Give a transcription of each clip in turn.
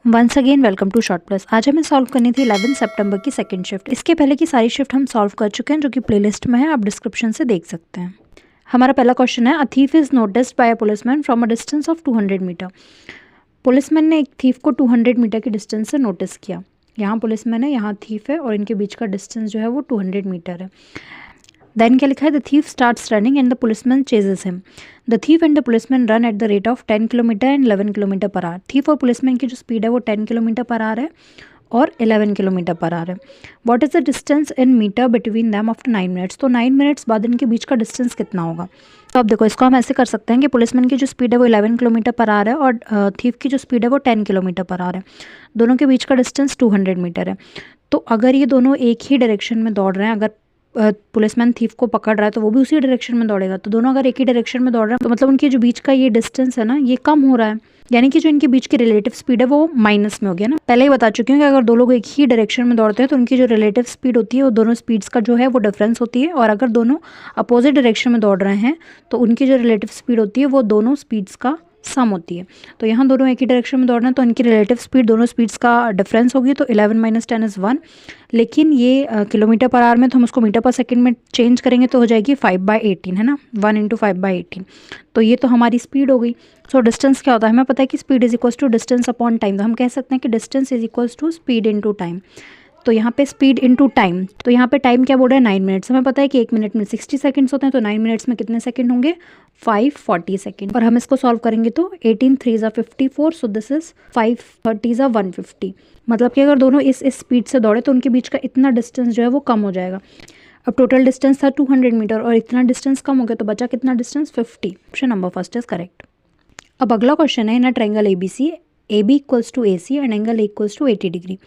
Once again welcome to short plus. आज हमें solve करनी थी 11 सितंबर की सेकंड शिफ्ट। इसके पहले की सारी शिफ्ट हम सॉल्व कर चुके हैं जो कि प्लेलिस्ट में है, आप डिस्क्रिप्शन से देख सकते हैं। हमारा पहला क्वेश्चन है, a thief is noticed by a policeman from a distance of 200 metre. Policeman ने एक थीफ को 200 मीटर की डिस्टेंस से नोटिस किया। यहाँ पुलिसमैन है, यहाँ थीफ है और इनके बीच का डिस्टेंस जो है वो 200 मीटर है। देन क्या लिखा है, the thief starts running and the policeman ceases him. The thief and the policeman run at the rate of 10 kilometre and 11 kilometre per our. Thief और पुलिसमैन की जो स्पीड है वो 10 किलोमीटर पर आवर है और 11 किलोमीटर पर आवर है। What is the distance in metre between them after 9 minutes. तो 9 minutes बाद इनके बीच का डिस्टेंस कितना होगा। तो अब देखो, इसको हम ऐसे कर सकते हैं कि पुलिसमैन की जो स्पीड है वो 11 किलोमीटर पर आवर है और थीफ की जो स्पीड है वो 10 किलोमीटर पर आवर है। दोनों के बीच का डिस्टेंस 200 मीटर है। तो अगर ये दोनों एक ही डायरेक्शन में दौड़ रहे हैं, अगर पुलिसमैन थीफ को पकड़ रहा है तो वो भी उसी डायरेक्शन में दौड़ेगा। तो दोनों अगर एक ही डायरेक्शन में दौड़ रहे हैं तो मतलब उनके जो बीच का ये डिस्टेंस है ना, ये कम हो रहा है, यानी कि जो इनके बीच की रिलेटिव स्पीड है वो माइनस में हो गया ना। पहले ही बता चुकी हूँ कि अगर दो लोग एक ही डायरेक्शन में दौड़ते हैं तो उनकी जो रिलेटिव स्पीड होती है वो दोनों स्पीड्स का जो है वो डिफरेंस होती है, और अगर दोनों अपोजिट डायरेक्शन में दौड़ रहे हैं तो उनकी जो रिलेटिव स्पीड होती है वो दोनों स्पीड्स का सम होती है। तो यहाँ दोनों एक ही डायरेक्शन में दौड़ रहे हैं तो इनकी रिलेटिव स्पीड दोनों स्पीड्स का डिफरेंस होगी, तो 11 - 10 इज़ 1। लेकिन ये किलोमीटर पर आवर में, तो हम उसको मीटर पर सेकंड में चेंज करेंगे तो हो जाएगी 5/18, है ना, 1 × 5/18। तो ये तो हमारी स्पीड हो गई। सो डिस्टेंस क्या होता है, हमें पता है कि speed is equals to distance upon time. तो हम कह सकते हैं कि distance is equals to speed into time. तो यहाँ पे स्पीड इनटू टाइम, तो यहाँ पे टाइम क्या बोल रहा है, 9 मिनट्स। हमें पता है कि 1 मिनट में 60 सेकंड्स होते हैं, तो 9 मिनट्स में कितने सेकंड होंगे, 540 सेकंड। और हम इसको सॉल्व करेंगे तो 18 3 = 54, सो दिस इज 5 30 = 150। मतलब कि अगर दोनों इस स्पीड से दौड़े तो उनके बीच का इतना डिस्टेंस जो है वो कम हो जाएगा। अब टोटल डिस्टेंस था 200 मीटर और इतना डिस्टेंस कम हो गया तो बचा कितना distance, 50। Option number first is correct. अब अगला क्वेश्चन है, in a triangle ABC, AB = AC and angle A = 80 degree,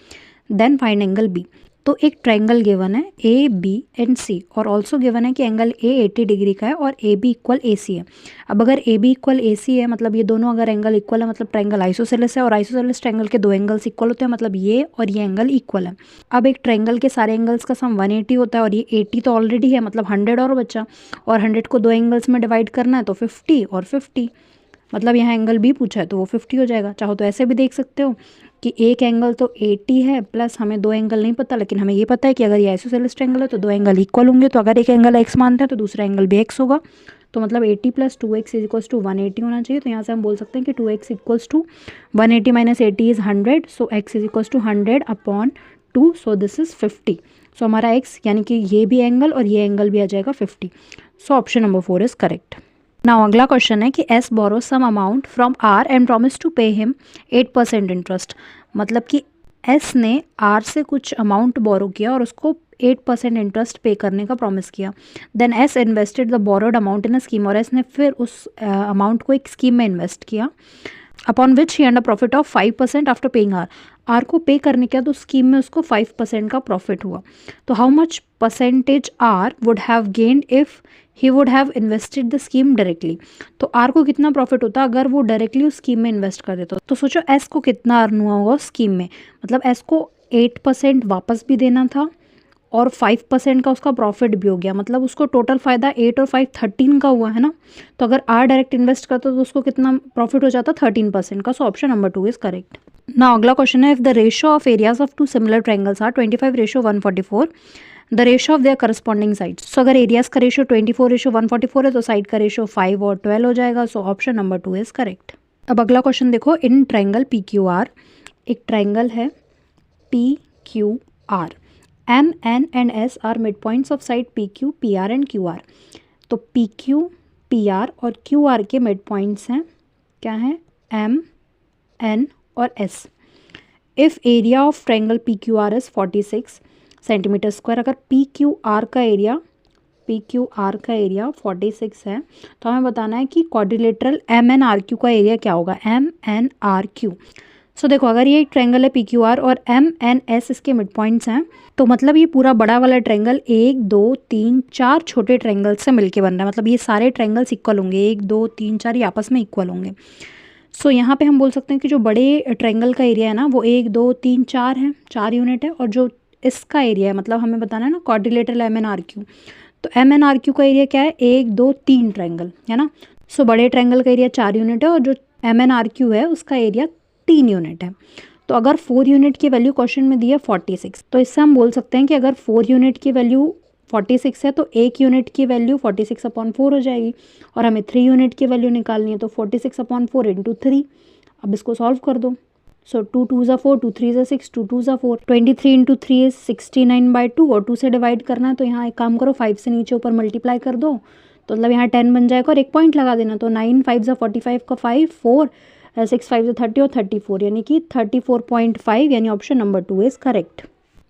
then find angle B। तो एक ट्रायंगल गिवन है AB एंड C और ऑल्सो गिवन है कि एंगल A 80 डिग्री का है और AB = AC है। अब अगर AB = AC है मतलब ये दोनों अगर एंगल इक्वल है, मतलब ट्रायंगल आइसोसेलेस है, और आइसोसेलेस ट्रायंगल के दो एंगल्स इक्वल होते हैं, मतलब ये और ये एंगल इक्वल है। अब एक ट्रायंगल के सारे एंगल्स का सम 180 होता है और ये 80 तो ऑलरेडी है, मतलब 100 और बचा, और 100 को दो एंगल्स में डिवाइड करना है तो 50 और 50, मतलब यहाँ एंगल B पूछा है तो वो 50 हो जाएगा। चाहो तो ऐसे भी देख सकते हो कि एक एंगल तो 80 है प्लस हमें दो एंगल नहीं पता, लेकिन हमें ये पता है कि अगर ये आइसोसेलेस ट्रायंगल है तो दो एंगल इक्वल होंगे। तो अगर एक एंगल x मानते हैं तो दूसरा एंगल भी x होगा, तो मतलब 80 + 2x = 180 होना चाहिए। तो यहाँ से हम बोल सकते हैं कि 2x = 180 - 80 is 100, so x = 100/2, so this is 50। सो हमारा x यानी कि ये भी एंगल और ये एंगल भी आ जाएगा 50। So option number 4 is correct. Now अगला क्वेश्चन है कि S borrow some amount from R and promise to pay him 8% interest. मतलब कि S ने R से कुछ अमाउंट बोरो किया और उसको 8% इंटरेस्ट पे करने का प्रॉमिस किया। Then S invested the borrowed amount in a scheme, और S ने फिर उस अमाउंट को एक स्कीम में इन्वेस्ट किया, upon which he earn a profit of 5% after paying R। R को पे करने के बाद उस स्कीम में उसको 5% का प्रॉफिट हुआ। तो how much percentage R would have gained if he would have invested the scheme directly. तो R को कितना प्रॉफिट होता अगर वो डायरेक्टली उस स्कीम में इन्वेस्ट कर देता। तो सोचो S को कितना अर्न हुआ होगा उस स्कीम में, मतलब S को 8% वापस भी देना था और 5% का उसका प्रॉफिट भी हो गया, मतलब उसको टोटल फ़ायदा 8 और 5 13 का हुआ है ना। तो अगर R डायरेक्ट इन्वेस्ट करता तो उसको कितना प्रॉफिट हो जाता, 13% का। So option number 2 is correct. ना अगला क्वेश्चन है, if the ratio of areas of two similar triangles are 25:144, the ratio of their corresponding sides. So अगर एरियाज का रेशियो 24:144 है तो साइड का रेशियो 5 और 12 हो जाएगा। So option number 2 is correct. अब अगला क्वेश्चन देखो, इन ट्रायंगल PQR, एक ट्रायंगल है PQR, M, N and S are mid points of side PQ, PR and QR। तो PQ, PR और QR के मिड पॉइंट्स हैं, क्या हैं, M, N और S। If area of triangle PQR is 46 centimetre square, अगर PQR का area 46 है तो हमें बताना है कि क्वाड्रिलेटरल MNRQ का एरिया क्या होगा, MNRQ। सो देखो, अगर ये एक ट्रायंगल है PQR और MNS इसके मिड पॉइंट्स हैं, तो मतलब ये पूरा बड़ा वाला ट्रायंगल 1 2 3 4 छोटे ट्रायंगल्स से मिलके बन रहा है, मतलब ये सारे ट्रायंगल्स इक्वल होंगे, 1 2 3 4 ये आपस में इक्वल होंगे। सो यहाँ पे हम बोल सकते हैं कि जो बड़े ट्रायंगल का एरिया है ना वो 1 2 3 4 है, 4 यूनिट है, और जो इसका एरिया है, मतलब हमें बताना है ना क्वाड्रिलेटरल MNRQ, तो MNRQ का एरिया क्या है, 1 2 3 ट्रायंगल है ना। सो बड़े ट्रायंगल का एरिया 4 यूनिट है और जो MNRQ है उसका एरिया 3 यूनिट है। तो अगर 4 यूनिट की वैल्यू क्वेश्चन में दी है 46, तो इससे हम बोल सकते हैं कि अगर 4 यूनिट की वैल्यू 46 है तो 1 यूनिट की वैल्यू 46/4 हो जाएगी, और हमें 3 यूनिट की वैल्यू निकालनी है तो 46/4 इंटू 3। अब इसको सॉल्व कर दो। सो 2 2 ज़ा 4, 2 3 ज़ा 6, 2 2 ज़ा 4, 23 इंटू 3 इज 69/2, और 2 से डिवाइड करना है तो यहाँ एक काम करो, 5 से नीचे ऊपर मल्टीप्लाई कर दो, तो मतलब यहाँ 10 बन जाएगा और एक पॉइंट लगा देना। तो 9 5 ज़ा 45 का 5, 4 6 5 ज़ा 30 और 34, यानी कि 34.5, यानी ऑप्शन नंबर 2 इज़ करेक्ट।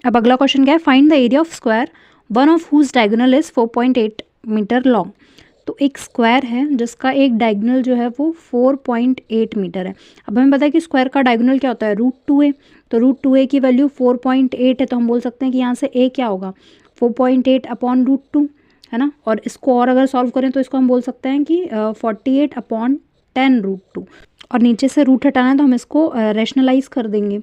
अब अगला क्वेश्चन क्या है, find the area of square one of whose diagonal is 4.8 metre long. तो एक स्क्वायर है जिसका एक डायगोनल जो है वो 4.8 मीटर है। अब हमें पता है कि स्क्वायर का डायगोनल क्या होता है, √2a। तो √2a की वैल्यू 4.8 है, तो हम बोल सकते हैं कि यहाँ से a क्या होगा, 4.8/√2, है ना। और इसको और अगर सॉल्व करें तो इसको हम बोल सकते हैं कि 48/10√2, और नीचे से रूट हटाना है तो हम इसको रैशनलाइज कर देंगे,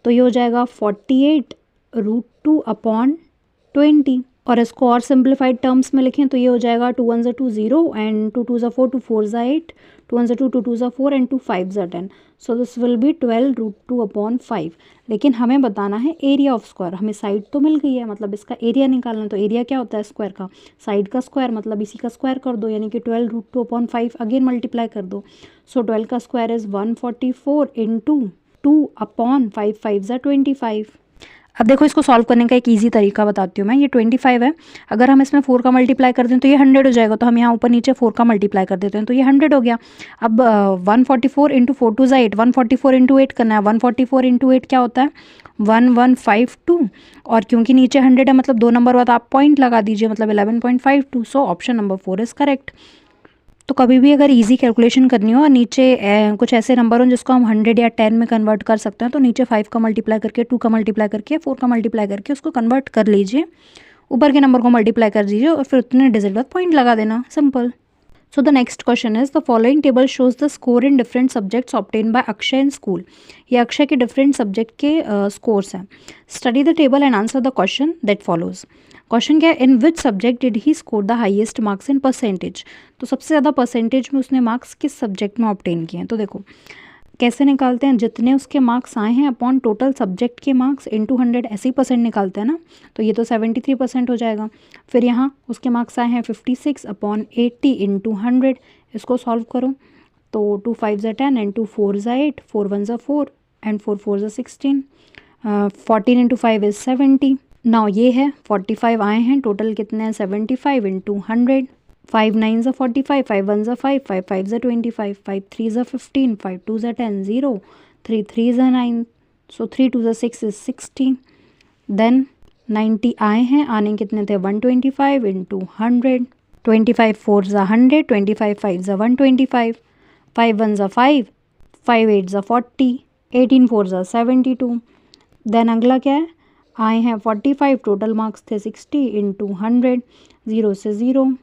तो ये हो जाएगा 48√2/20। और इसको और सिंप्लीफाइड टर्म्स में लिखें तो ये हो जाएगा 2 1 ज़ा 2 0 एंड 2 2 ज़ा 4, 2 4 ज़ा 8, 2 1 ज़ा 2, 2 2 ज़ा 4 एंड 2 5 ज़ा 10। सो दिस विल बी 12√2/5। लेकिन हमें बताना है एरिया ऑफ स्क्वायर। हमें साइड तो मिल गई है, मतलब इसका एरिया निकालना है। तो एरिया क्या होता है स्क्वायर का, साइड का स्क्वायर, मतलब इसी का स्क्वायर कर दो, यानी कि 12√2/5 अगेन मल्टीप्लाई कर दो। सो 12 का स्क्वायर इज़ 144 इंटू 2/5, 5 ज़ा 25। अब देखो इसको सॉल्व करने का एक इजी तरीका बताती हूँ मैं। ये 25 है, अगर हम इसमें 4 का मल्टीप्लाई कर दें तो ये 100 हो जाएगा, तो हम यहाँ ऊपर नीचे 4 का मल्टीप्लाई कर देते हैं तो ये 100 हो गया। अब 144 इंटू 4 2 ज़ा 8, 144 इंटू 8 करना है। 144 इंटू 8 क्या होता है, 1152, और क्योंकि नीचे 100 है मतलब 2 नंबर बाद आप पॉइंट लगा दीजिए, मतलब 11.52। सो ऑप्शन नंबर 4 इज़ करेक्ट। तो कभी भी अगर इजी कैलकुलेशन करनी हो और नीचे कुछ ऐसे नंबर हो जिसको हम 100 या 10 में कन्वर्ट कर सकते हैं, तो नीचे 5 का मल्टीप्लाई करके, 2 का मल्टीप्लाई करके, 4 का मल्टीप्लाई करके उसको कन्वर्ट कर लीजिए, ऊपर के नंबर को मल्टीप्लाई कर दीजिए और फिर उतने डिजिट बाद पॉइंट लगा देना, simple. So the next question is the following table shows the score in different subjects obtain by Akshay in school. ये अक्षय के डिफरेंट सब्जेक्ट के स्कोर्स हैं। Study the table and answer the question that follows. Question क्या है, in which subject did he score the highest marks in percentage. तो सबसे ज़्यादा percentage में उसने मार्क्स किस सब्जेक्ट में ऑब्टेन किए हैं। तो देखो कैसे निकालते हैं, जितने उसके मार्क्स आए हैं अपॉन टोटल सब्जेक्ट के मार्क्स इंटू 100, ऐसे ही परसेंट निकालते हैं ना। तो ये तो 73% हो जाएगा। फिर यहाँ उसके मार्क्स आए हैं 56/80 इंटू 100, इसको सॉल्व करो तो 2 5 ज़ा 10 एंड 2 4 ज़ा 8, 4 1 ज़ा 4 एंड 4 4 ज़ा 16, 14 इंटू 5 इज़ 70। नाउ ये है 45 आए हैं, टोटल कितने हैं 75 इंटू 100, 5 9 ज़ा 45, 5 1 ज़ा 5, 5 5 ज़ा 25, 5 3 ज़ा 15, 5 2 ज़ा 10, 0, 3 3 ज़ा 9, सो 3 2 ज़ा 6 इज़ 60। देन 90 आए हैं, आने कितने थे 125 इंटू 100, 25 4 ज़ा 100, 25 5 ज़ा 125, 5 1 ज़ा 5, 5 8 ज़ा 40, 18 4 ज़ा 72। देन अगला क्या है, आए हैं 45, टोटल मार्क्स थे 60 इंटू 100, 0 से 0,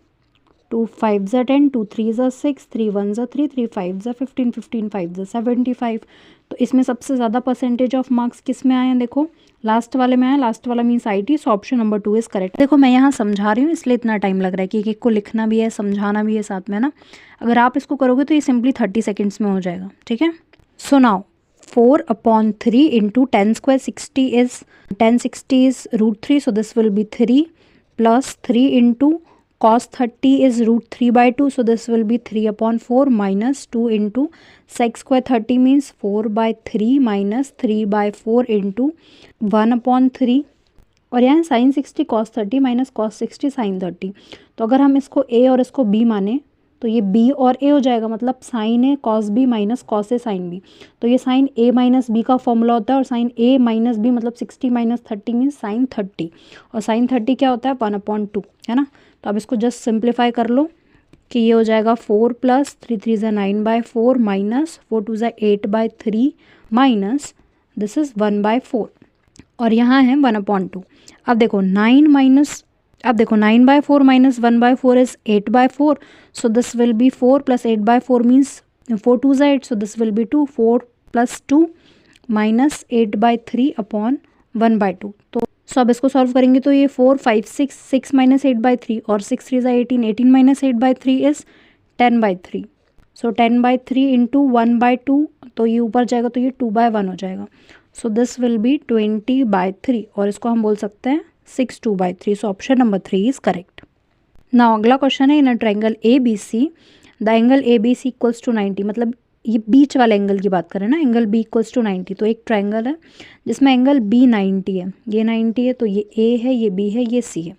2 5 ज़ा 10, 2 3 ज़ा 6, 3 1 ज़ा 3, 3 5 ज़ा 15, 15 5 ज़ा 75। तो इसमें सबसे ज़्यादा परसेंटेज ऑफ मार्क्स किस में आए हैं, देखो लास्ट वाले में आया, लास्ट वाला means IT, so option number 2 is correct. देखो मैं यहाँ समझा रही हूँ इसलिए इतना टाइम लग रहा है कि एक को लिखना भी है, समझाना भी है साथ में ना। अगर आप इसको करोगे तो ये सिंपली 30 सेकेंड्स में हो जाएगा, ठीक है। So now 4/3 into 10 square 60 is 1060 is √3, so this will be 3 plus 3 into cos 30 is √3/2, so this will be 3/4 minus 2 into sec square 30 means 4/3 minus 3/4 into 1/3, और यहाँ sin 60 cos 30 minus cos 60 sin 30। तो अगर हम इसको A और इसको B माने तो ये B और A हो जाएगा, मतलब sine A cos B minus cos A sin B। तो ये साइन A माइनस B का फॉर्मूला होता है, और साइन A माइनस B मतलब 60 माइनस 30 मीन्स साइन 30, और साइन 30 क्या होता है 1/2, है ना। तो अब इसको जस्ट सिंप्लीफाई कर लो कि ये हो जाएगा 4 प्लस 3 3 ज़ा 9/4 माइनस 4 2 ज़ा 8/3 माइनस दिस इज़ 1/4, और यहाँ है 1/2। अब देखो 9/4 minus 1/4 is 8/4, so this will B 4 plus 8/4 means 4 2 ज़ा 8, सो this will B 2, 4 plus 2 minus 8/3/1/2। तो सो अब इसको सॉल्व करेंगे तो ये 4 5 6 6 माइनस 8/3 और 6 3 ज़ा 18, 18 माइनस 8/3 इज़ 10/3, सो 10/3 इंटू 1/2, तो ये ऊपर जाएगा तो ये 2/1 हो जाएगा। सो दिस विल बी 20/3 और इसको हम बोल सकते हैं 6 2/3. So option number 3 is correct. Now अगला क्वेश्चन है, in a triangle ABC the angle ABC equals to 90. मतलब ये बीच वाले एंगल की बात करें ना, एंगल B इक्वल्स टू 90. तो एक ट्रायंगल है जिसमें एंगल B 90 है, ये 90 है, तो ये A है, ये B है, ये C है.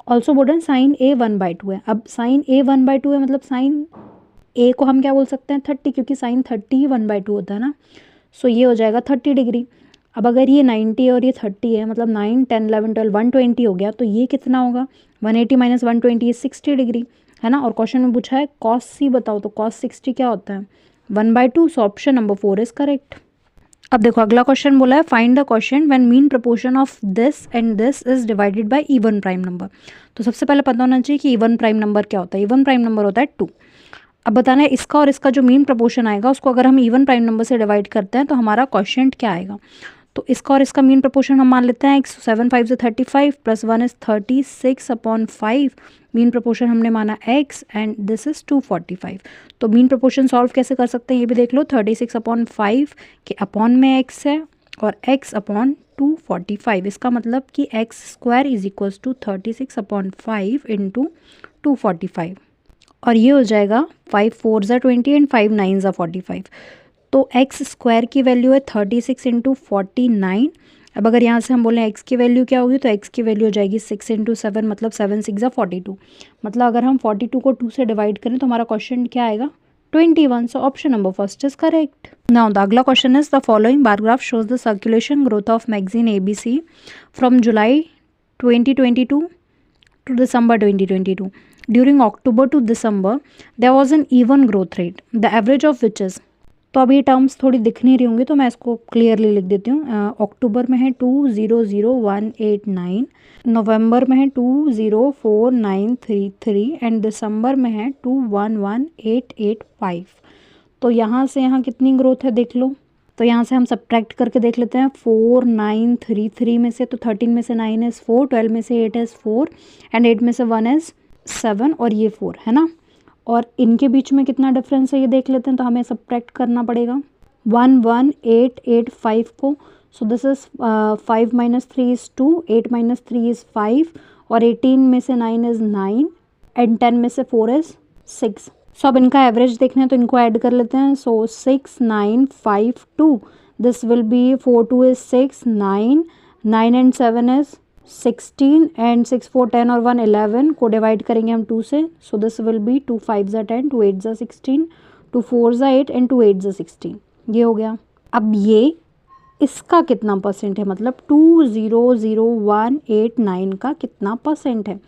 ऑल्सो बोर्डन साइन A 1/2 है. अब साइन A 1/2 है मतलब साइन A को हम क्या बोल सकते हैं 30, क्योंकि साइन 30 ही 1/2 होता है ना. सो ये हो जाएगा 30 डिग्री. अब अगर ये 90 और ये 30 है मतलब 9 10 11 12 120 हो गया, तो ये कितना होगा 180 माइनस 120 60 डिग्री है ना. और क्वेश्चन में पूछा है कॉस सी बताओ, तो कॉस 60 क्या होता है 1/2. सो ऑप्शन नंबर 4 इज करेक्ट. अब देखो अगला क्वेश्चन बोला है find the question when mean proportion of this and this is divided by even prime number. तो सबसे पहले पता होना चाहिए कि इवन प्राइम नंबर क्या होता है. इवन प्राइम नंबर होता है 2. अब बताना है इसका और इसका जो मीन प्रोपोर्शन आएगा उसको अगर हम इवन प्राइम नंबर से डिवाइड करते हैं तो हमारा क्वोशिएंट क्या आएगा. तो इसका और इसका मीन प्रोपोर्शन हम मान लेते हैं x 7 5 से 35 प्लस 1 इज 36/5. मीन प्रोपोर्शन हमने माना x एंड दिस इज 245. तो मीन प्रोपोर्शन सॉल्व कैसे कर सकते हैं ये भी देख लो. 36/5 के अपॉन में x है और x अपॉन 245. इसका मतलब कि x² is equals to 36/5 into 245 और ये हो जाएगा 5 4 ज़ा 20 एंड 5 9 ज़ा 45. तो x² की वैल्यू है 36 इंटू 49. अब अगर यहाँ से हम बोलें x की वैल्यू क्या होगी, तो x की वैल्यू हो जाएगी 6 इंटू 7 मतलब 7 6 ज़ा 42. मतलब अगर हम 42 को 2 से डिवाइड करें तो हमारा क्वोशिएंट क्या आएगा 21. So option number first is correct. Now the अगला question is the following bar graph shows the circulation growth of magazine ABC from July 2022 to December 2022. During October to December, there was an even growth rate, the average of which is. तो अब ये terms थोड़ी दिख नहीं रही होंगी तो मैं इसको क्लियरली लिख देती हूँ. अक्टूबर में है 200189, नवंबर में है 204933 एंड दिसंबर में है 211885. तो यहाँ से यहाँ कितनी ग्रोथ है देख लो. तो यहाँ से हम सब्ट्रैक्ट करके देख लेते हैं. 4933 में से तो 13 में से 9 इज़ 4, 12 में से 8 इज़ 4 एंड 8 में से 1 इज़ 7 और ये 4 है ना. और इनके बीच में कितना डिफरेंस है ये देख लेते हैं. तो हमें सब्ट्रैक्ट करना पड़ेगा 11885 को. So this is 5 minus 3 is 2, 8 minus 3 is 5 और 18 में से 9 इज़ 9 एंड 10 में से 4 इज़ 6. सो अब इनका एवरेज देखना है तो इनको ऐड कर लेते हैं. सो 6952 this will B 4 2 is 6 9 9 and 7 is 16 and 6 4 10 और 1 11 को डिवाइड करेंगे हम 2 से. सो दिस विल बी 2 5 ज़ा 10 2 8 ज़ा 16 2 4 ज़ा 8 एंड 2 8 ज़ा 16. ये हो गया. अब ये इसका कितना परसेंट है मतलब 200189 का कितना परसेंट है.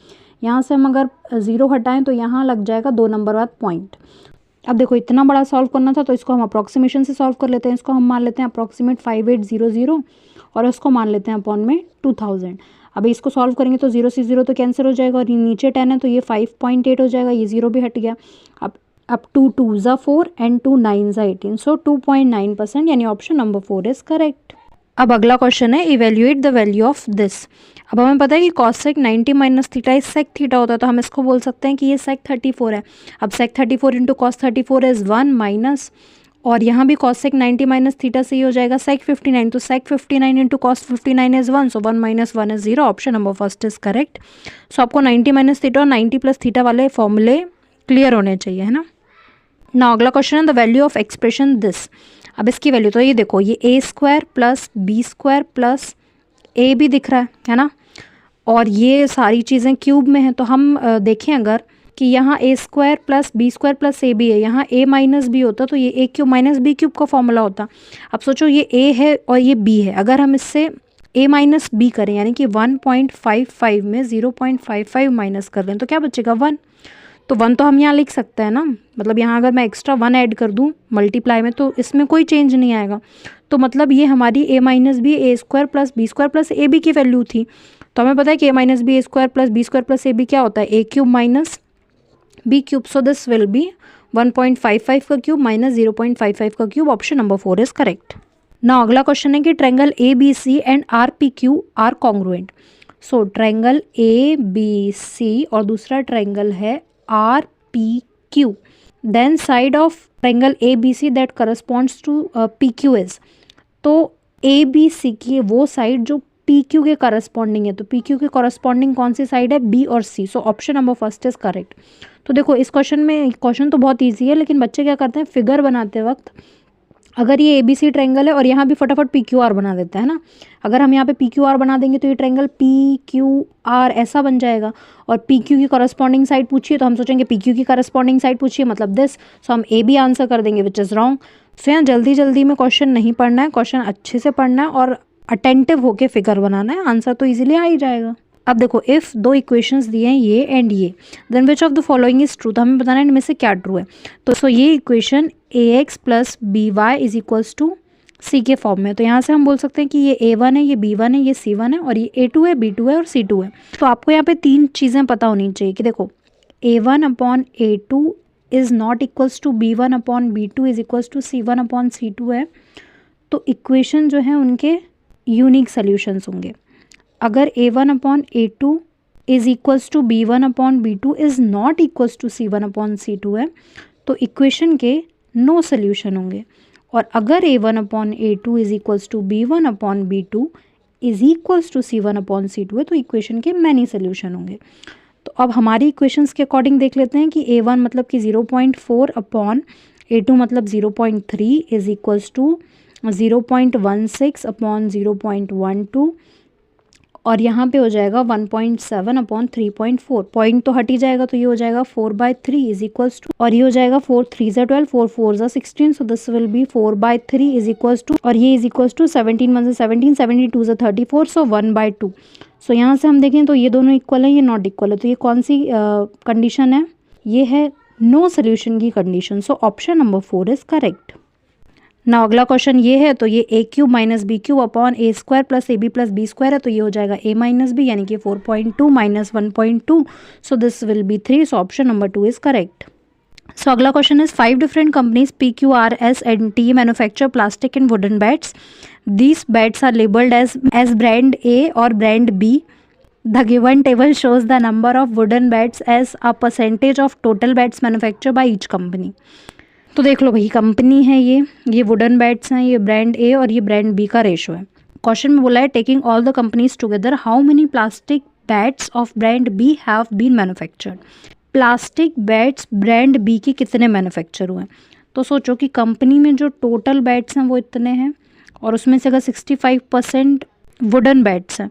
यहाँ से हम अगर 0 हटाएं तो यहाँ लग जाएगा 2 नंबर बाद पॉइंट. अब देखो इतना बड़ा सॉल्व करना था तो इसको हम अप्रॉक्सीमेशन से सॉल्व कर लेते हैं. इसको हम मान लेते हैं अप्रॉक्सीमेट 5800 और इसको मान लेते हैं अपॉन में 2000. अब इसको सॉल्व करेंगे तो 0 से 0 तो कैंसिल हो जाएगा और ये नीचे 10 है तो ये 5.8 हो जाएगा. ये 0 भी हट गया. अब 2 2 ज़ा 4 एंड 2 9 ज़ा 18. सो 2.9% यानी ऑप्शन नंबर 4 इज करेक्ट. अब अगला क्वेश्चन है evaluate the value of this. अब हमें पता है कि cosec 90 minus theta is sec theta होता है तो हम इसको बोल सकते हैं कि ये सेक 34 है. अब सेक 34 इंटू कॉस 34 इज 1 माइनस और यहाँ भी कॉसेक 90 माइनस थीटा से ही हो जाएगा सेक 59. तो sec 59 into cos 59 is 1. So 1 minus 1 is 0. Option number first is correct. So आपको 90 माइनस थीटा और 90 प्लस थीटा वाले फॉर्मूले क्लियर होने चाहिए है ना. ना अगला क्वेश्चन है the value of expression this. अब इसकी वैल्यू तो ये देखो ये A² प्लस B² प्लस ए भी दिख रहा है ना. और ये सारी चीज़ें क्यूब में हैं तो हम देखें अगर कि यहाँ A² plus B² plus A B है, यहाँ A माइनस बी होता तो ये A³ माइनस B³ का फॉर्मूला होता. अब सोचो ये A है और ये B है. अगर हम इससे A माइनस बी करें यानी कि 1.55 में 0.55 माइनस कर लें तो क्या बचेगा 1. तो 1 तो हम यहाँ लिख सकते हैं ना. मतलब यहाँ अगर मैं एक्स्ट्रा 1 ऐड कर दूँ मल्टीप्लाई में तो इसमें कोई चेंज नहीं आएगा. तो मतलब ये हमारी A minus B A² plus B² plus A B की वैल्यू थी. तो हमें पता है कि A minus B A² plus B² plus A B क्या होता है A³ minus B³. So this will be 1.55 का क्यूब माइनस 0.55 का cube. Option number 4 is correct. ना अगला क्वेश्चन है कि triangle ABC and RPQ are congruent. So triangle ABC और दूसरा ट्रायंगल है RPQ. Then side of triangle ABC that corresponds to PQ is. तो ए बी सी की वो साइड जो पी क्यू के करस्पॉन्डिंग है, तो पी क्यू के करस्पॉन्डिंग कौन सी साइड है, बी और C. So option number first is correct. तो देखो इस क्वेश्चन में, क्वेश्चन तो बहुत ईजी है लेकिन बच्चे क्या करते हैं, फिगर बनाते वक्त अगर ये ए बी सी ट्रायंगल है और यहाँ भी फटाफट पी क्यू आर बना देता है ना, अगर हम यहाँ पे पी क्यू आर बना देंगे तो ये ट्रायंगल पी क्यू आर ऐसा बन जाएगा, और पी क्यू की करस्पॉन्डिंग साइड पूछिए तो हम सोचेंगे पी क्यू की करस्पॉन्डिंग साइड पूछिए मतलब दिस, सो हम ए बी आंसर कर देंगे विच इज़ रॉन्ग। सो यहाँ जल्दी जल्दी में क्वेश्चन नहीं पढ़ना है, क्वेश्चन अच्छे से पढ़ना है और अटेंटिव होके फिगर बनाना है, आंसर तो ईजिली आ ही जाएगा। अब देखो इफ़ दो इक्वेशंस दिए हैं ये एंड ये, then which of the following is true, तो हमें बताना है इनमें से क्या ट्रू है। तो सो ये equation A X plus B Y is equals to C के फॉर्म में, तो यहाँ से हम बोल सकते हैं कि ये A1 है, ये B1 है, ये C1 है और ये A2 है, B2 है और C2 है। तो आपको यहाँ पे तीन चीज़ें पता होनी चाहिए कि देखो A1 upon A2 is not equals to B1 upon B2 is equals to C1 upon C2 है। तो इक्वेशन जो है उनके यूनिक सॉल्यूशंस होंगे। अगर A1 upon A2 is equals to B1 upon B2 is not equals to C1 upon C2 है, तो equation के नो सोल्यूशन होंगे। और अगर A1 upon A2 is equals to B1 upon B2 is equals to C1 upon C2 है, तो equation के many solution होंगे। तो अब हमारी इक्वेशंस के अकॉर्डिंग देख लेते हैं कि A1 मतलब कि 0.4 अपॉन A2 मतलब 0.3 इज इक्वल्स टू 0.16 अपॉन 0.12 और यहाँ पे हो जाएगा 1.7 अपॉन 3.4, पॉइंट तो हट ही जाएगा तो ये हो जाएगा 4/3 इज इक्वल्स टू, और ये हो जाएगा 4 3 ज़ा 12, 4 4 ज़ा 16, so this will be 4/3 is equals to, और ये इज इक्वल्स टू 17 1 ज़ा 17, 72 ज़ा 34, सो 1/2। सो यहाँ से हम देखें तो ये दोनों इक्वल है, ये नॉट इक्वल है, तो ये कौन सी कंडीशन है, ये है नो सोल्यूशन की condition. So option number 4 is correct. ना अगला क्वेश्चन ये है, तो ये A cube minus B cube upon A square plus A B plus B square है, तो ये हो जाएगा ए माइनस बी यानी कि 4.2 minus 1.2, so this will be 3, so option number 2 is correct. So अगला question is 5 different companies P Q R S and T manufacture plastic and wooden bats. These bats are labeled as brand A or brand B. The given table shows the number of wooden bats as a percentage of total bats manufactured by each company. तो देख लो भाई, company है ये wooden bats हैं, ये brand A और ये brand B का रेशो है। क्वेश्चन में बोला है taking all the companies together how many plastic bats of brand B have been manufactured. Plastic bats brand B के कितने मैन्युफैक्चर हुए हैं, तो सोचो कि कंपनी में जो टोटल बैट्स हैं वो इतने हैं और उसमें से अगर 65% वुडन बैट्स हैं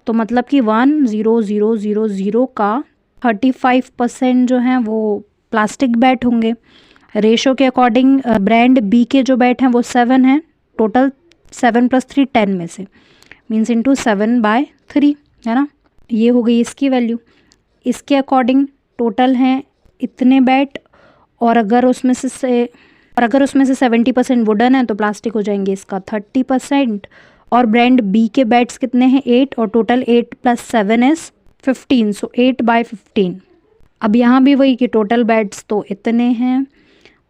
तो मतलब कि 1,0,0,0,0 का 35% जो हैं वो प्लास्टिक बैट होंगे। रेशो के अकॉर्डिंग ब्रांड बी के जो बैट हैं वो 7 हैं, टोटल 7 + 3 10 में से, मीन्स इंटू 7/3 है ना, ये हो गई इसकी वैल्यू। इसके अकॉर्डिंग टोटल हैं इतने बैट, और अगर उसमें से 70% वुडन है तो प्लास्टिक हो जाएंगे इसका 30%, और ब्रांड बी के बैट्स कितने हैं 8, और टोटल 8 + 7 इज़ 15, सो 8/15। अब यहाँ भी वही कि टोटल बैट्स तो इतने हैं,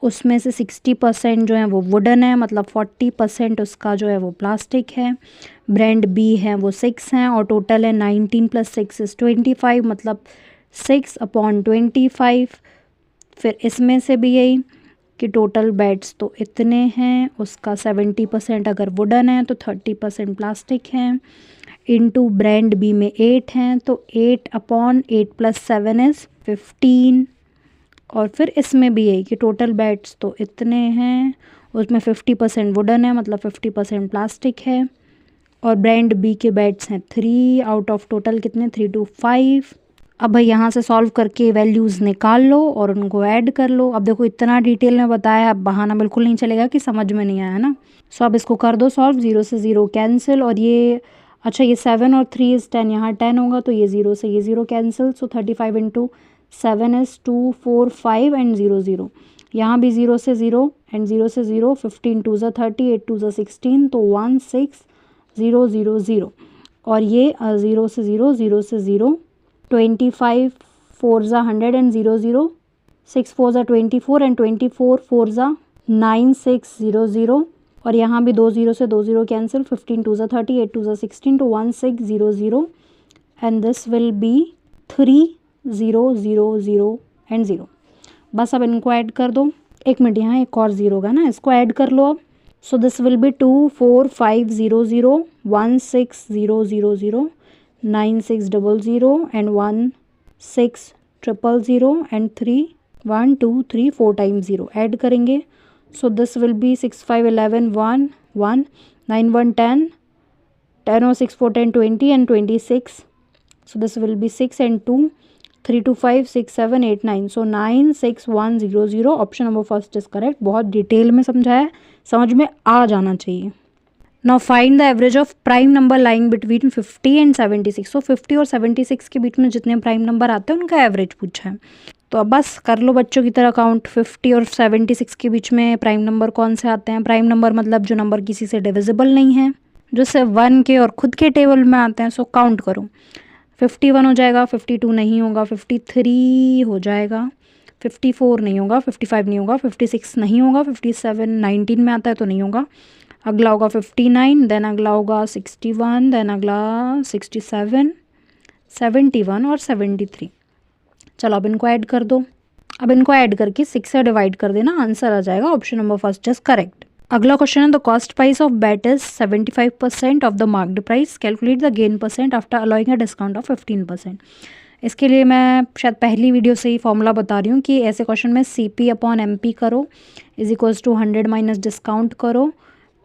उसमें से 60% जो है वो वुडन है, मतलब 40% उसका जो है वो प्लास्टिक है। ब्रांड बी है वो 6 हैं और टोटल है 19 + 6 इज़ 25, मतलब 6/25। फिर इसमें से भी यही कि टोटल बैट्स तो इतने हैं, उसका 70% अगर वुडन है तो 30% प्लास्टिक है, इनटू ब्रांड बी में 8 हैं तो 8/8 + 7 इज़ 15। और फिर इसमें भी यही कि टोटल बैट्स तो इतने हैं, उसमें 50% वुडन है, मतलब 50% प्लास्टिक है, और ब्रांड बी के बैट्स हैं 3 आउट ऑफ टोटल कितने 3 to 5। अब भाई यहाँ से सॉल्व करके वैल्यूज़ निकाल लो और उनको ऐड कर लो। अब देखो इतना डिटेल में बताया, अब बहाना बिल्कुल नहीं चलेगा कि समझ में नहीं आया ना। सो अब इसको कर दो सॉल्व, 0 से 0 कैंसिल, और ये अच्छा ये 7 और 3 इज़ 10, यहाँ 10 होगा तो ये 0 से ये 0 कैंसिल, सो 35 × 7 इज़ 2 4 5 एंड 0 0, यहाँ भी 0 से 0 एंड 0 से 0, 15 2 ज़ा 30, 8 2 ज़ा 16, तो 1 6 0 0 0, और ये 0 से 0 0 से 0, 25 4 ज़ा 100 एंड 0 0, 6 4 ज़ा 24 एंड 24 4 ज़ा 9 6 0 0, और यहाँ भी 2 0 से 2 0 कैंसिल, 15 2 ज़ा 30, 8 2 ज़ा 16, तो 1 6 0 0, and this will be 3 0 0 0 and 0। बस अब इनको ऐड कर दो। एक मिनट, यहाँ एक और 0 होगा ना, इसको ऐड कर लो अब। So this will be 24500, 16000, 9600 and 16000 and 3 1 2 3 4 times 0 add करेंगे. So this will be 6 5 11 1 1 9 1 10 10 or 6 4 10 20 and 26. So this will be 6 and 2 3 2 5 6 7 8 9. So 96100 option number first is correct. बहुत डिटेल में समझाया, समझ में आ जाना चाहिए. Now find the average of prime number lying between 50 and 76. सो 50 और 76 के बीच में जितने प्राइम नंबर आते हैं उनका एवरेज पूछा है. तो अब बस कर लो बच्चों की तरह काउंट. 50 और 76 के बीच में प्राइम नंबर कौन से आते हैं? प्राइम नंबर मतलब जो नंबर किसी से डिविजिबल नहीं है, जो सिर्फ 1 के और खुद के टेबल में आते हैं. सो काउंट करो. 51 हो जाएगा, 52 नहीं होगा, 53 हो जाएगा, 54 नहीं होगा, 55 नहीं होगा, 56 नहीं होगा, 57 19 में आता है तो नहीं होगा. अगला होगा 59, देन अगला होगा 61, देन अगला 67, 71 और 73. चलो अब इनको ऐड कर दो. अब इनको ऐड करके 6 से डिवाइड कर देना, आंसर आ जाएगा. Option number first is correct. अगला क्वेश्चन है the cost price of bat is 75% of the marked price. Calculate the gain percent after allowing a discount of 15%. इसके लिए मैं शायद पहली वीडियो से ही फॉर्मूला बता रही हूँ कि ऐसे क्वेश्चन में CP/MP करो is equals to 100 minus discount करो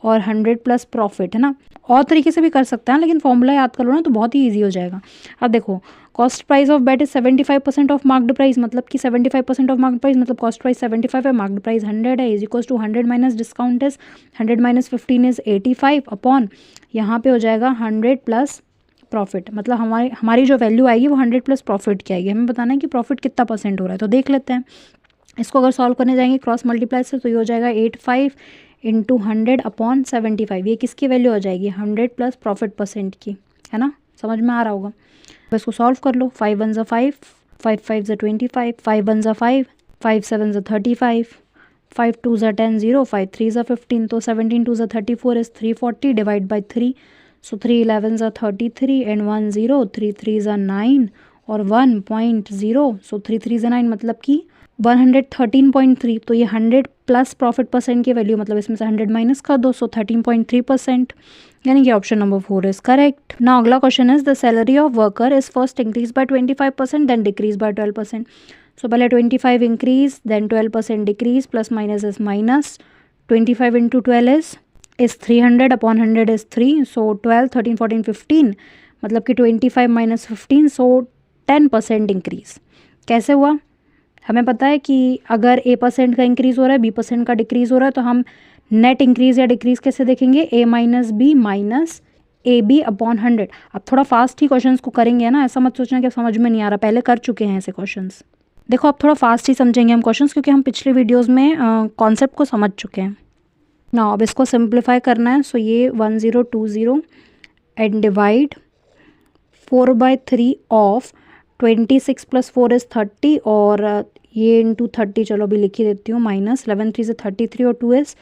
और 100 प्लस प्रॉफिट, है ना. और तरीके से भी कर सकते हैं, लेकिन फॉर्मूला याद कर लो ना तो बहुत ही ईजी हो जाएगा. अब देखो, cost price of bat is 75% off marked price, मतलब कि 75% ऑफ मार्क्ड प्राइस मतलब कॉस्ट प्राइस 75 है, मार्क्ड प्राइस 100 है, is equals to 100 minus discount is 100 minus 15 is 85 upon यहाँ पे हो जाएगा 100 प्लस प्रॉफिट. मतलब हमारी जो वैल्यू आएगी वो 100 प्लस प्रॉफिट की आएगी. हमें बताना है कि प्रॉफिट कितना परसेंट हो रहा है, तो देख लेते हैं. इसको अगर सॉल्व करने जाएंगे क्रॉस मल्टीप्लाई से तो ये हो जाएगा 85 इंटू 100 अपॉन 75. ये किसकी वैल्यू हो जाएगी? 100 प्लस प्रॉफिट परसेंट की, है ना. समझ में आ रहा होगा. बस इसको सॉल्व कर लो. 5 1 5, 5 5 25, 5 1 5, 5 7 35, 5 2 10 0, 5 3 15. तो 17 2 34 is 340 divide by 3. So 3 11 33 and 1 0, 3 3 9 और 1.0. सो 3 3 9 मतलब कि 113.3. तो ये 100 प्लस प्रॉफिट परसेंट की वैल्यू, मतलब इसमें से 100 माइनस कर दो. सो 13.3%, यानी कि option number 4 is correct. Now अगला question is the salary of worker is first increase by 25% then decrease by 12%. So पहले 25 increase then 12% decrease, plus minus is minus. 25 into 12 is 300 upon 100 is 3. So 12 13 14 15 मतलब कि 25 minus 15, सो 10% increase. कैसे हुआ? हमें पता है कि अगर A% का इंक्रीज़ हो रहा है, B% का डिक्रीज़ हो रहा है, तो हम नेट इंक्रीज़ या डिक्रीज़ कैसे देखेंगे? A minus B minus AB upon 100. अब थोड़ा फास्ट ही क्वेश्चंस को करेंगे ना, ऐसा मत सोचना कि समझ में नहीं आ रहा, पहले कर चुके हैं ऐसे क्वेश्चंस. देखो अब थोड़ा फास्ट ही समझेंगे हम क्वेश्चंस, क्योंकि हम पिछले वीडियोज़ में कॉन्सेप्ट को समझ चुके हैं ना. अब इसको सिंप्लीफाई करना है. सो ये 1020 and divide 4/3 of 26 plus 4 is 30 और ये इंटू 30, चलो अभी लिख ही देती हूँ, माइनस 11 3 से 33 और 2 इज़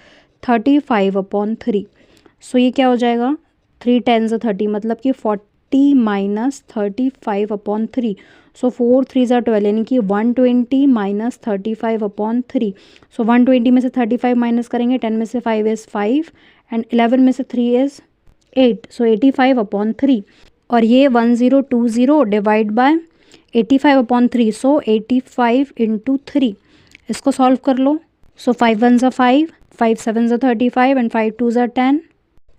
35 अपॉन 3. सो ये क्या हो जाएगा? 3 10 से 30 मतलब कि 40 माइनस 35 अपॉन 3. सो 4 3 से 12 यानी कि 120 माइनस 35 अपॉन 3. सो 120 में से 35 माइनस करेंगे, 10 में से 5 इज़ 5 एंड 11 में से 3 इज़ 8. So 85 upon 3. और ये 1020 divide by 85 upon 3. So 85 into 3. इसको सॉल्व कर लो. सो 5 1 ज़ा 5, 5 7 ज़ा 35 एंड 5 2 ज़ा 10,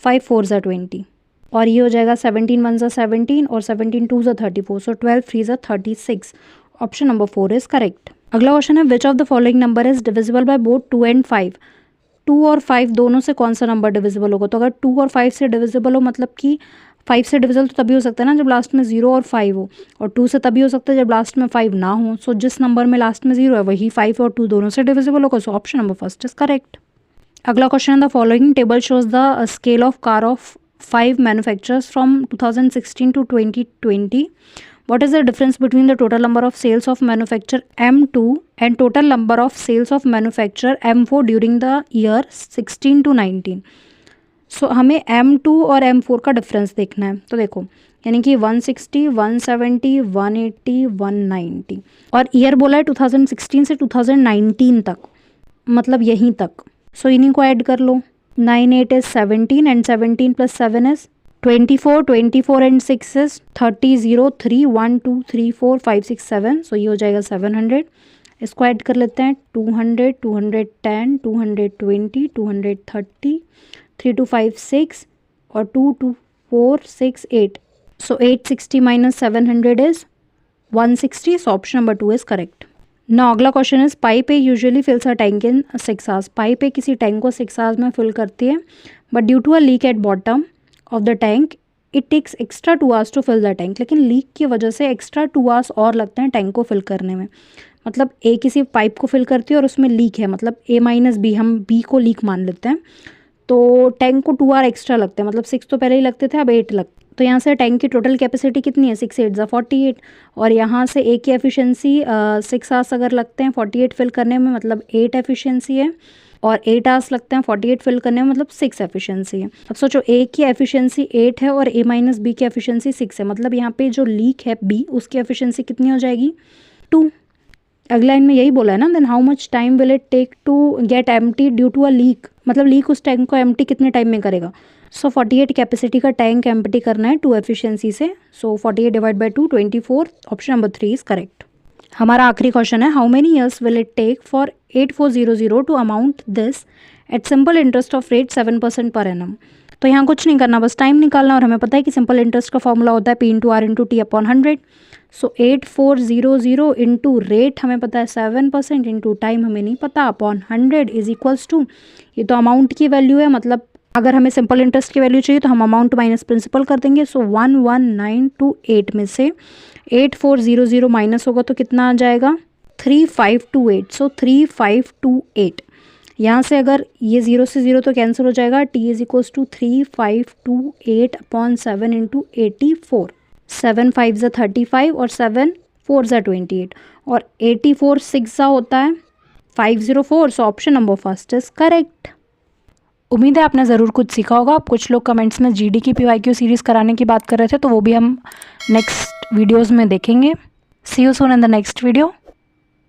5 4 ज़ा 20. और ये हो जाएगा 17 1 ज़ा 17 और 17 2 ज़ा 34. सो 12 3 ज़ा 36. Option number 4 is correct. अगला क्वेश्चन है विच of the following number is divisible by both 2 and 5. 2 और 5 दोनों से कौन सा नंबर डिविजिबल होगा? तो अगर 2 और 5 से डिविजिबल हो मतलब कि 5 से डिविजिबल तो तभी हो सकता है ना जब लास्ट में 0 और 5 हो, और 2 से तभी हो सकता है जब लास्ट में 5 ना हो. सो जिस नंबर में लास्ट में 0 है वही 5 और 2 दोनों से डिविजिबल होगा. सो option number first is correct. अगला क्वेश्चन है the following table shows the scale of car of 5 manufacturers from 2016 to 2020. What is the difference between the total number of sales of manufacturer M2 and total number of sales of manufacturer M4 during the year 16 to 19? सो हमें M2 और M4 का difference देखना है. तो देखो यानी कि 160, 170, 180, 190 और ईयर बोला है 2016 से 2019 तक, मतलब यहीं तक. सो इन्हीं को ऐड कर लो. 9 8 is 17 and 17 plus 7 is 24. 24 and 6 is 30. 0 3 1 2 3 4 5 6 7, सो ये हो जाएगा 700. इसको ऐड कर लेते हैं 200 210 220 230 3 2 5 6 और 2 2 4 6 8, so 860 minus 700 is 160, so option number 2 is correct. ना अगला question is pipe A usually fills a tank in 6 hours. Pipe A किसी टैंक को 6 आवर्स में फिल करती है, but due to a leak at bottom of the tank it takes extra 2 hours to fill the tank. लेकिन leak की वजह से extra 2 hours और लगते हैं टैंक को फिल करने में. मतलब ए किसी पाइप को फिल करती है और उसमें लीक है, मतलब ए माइनस बी, हम बी को लीक मान लेते हैं, तो टैंक को 2 आवर एक्स्ट्रा लगते हैं. मतलब 6 तो पहले ही लगते थे, अब 8 लगते. तो यहाँ से टैंक की टोटल कैपेसिटी कितनी है, 6 8 48, और यहाँ से ए की एफिशिएंसी 6 आवर्स अगर लगते हैं 48 फिल करने में, मतलब 8 एफिशिएंसी है, और 8 आवर्स लगते हैं 48 फिल करने में, मतलब 6 एफिशिएंसी है. अब सोचो ए की एफिशिएंसी 8 है और ए माइनस बी की एफिशिएंसी 6 है, मतलब यहाँ पे जो लीक है बी उसकी एफिशिएंसी कितनी हो जाएगी, 2. अगला लाइन में यही बोला है ना, then how much time will it take to get empty due to a leak, मतलब लीक उस टैंक को एम्प्टी कितने टाइम में करेगा. सो 48 कैपेसिटी का टैंक एम्प्टी करना है 2 एफिशिएंसी से, so 48 divide by 2 24, option number 3 is correct. हमारा आखिरी क्वेश्चन है, how many years will it take for 8400 to amount this at simple interest of rate 7% per annum. तो यहाँ कुछ नहीं करना, बस टाइम निकालना, और हमें पता है कि सिंपल इंटरेस्ट का फॉर्मूला होता है P into R into T upon 100. So 8400 into rate हमें पता है 7%, इंटू टाइम हमें नहीं पता, अपॉन 100 इज इक्वल्स टू, ये तो अमाउंट की वैल्यू है, मतलब अगर हमें सिंपल इंटरेस्ट की वैल्यू चाहिए तो हम अमाउंट माइनस प्रिंसिपल कर देंगे. सो 1198 में से 8400 माइनस होगा तो कितना आ जाएगा, 3528. सो 3528, यहाँ से अगर ये 0 से 0 तो कैंसिल हो जाएगा, T is equals to 3528 upon 7 into 84. 7 5 ज़ा 35 और 7 4 ज़ा 28, और 84 6 ज़ा होता है 504, सो option number first is correct. उम्मीद है आपने ज़रूर कुछ सीखा होगा. आप कुछ लोग कमेंट्स में जीडी की पीवाईक्यू सीरीज़ कराने की बात कर रहे थे, तो वो भी हम नेक्स्ट वीडियोज़ में देखेंगे. See you soon in the next video.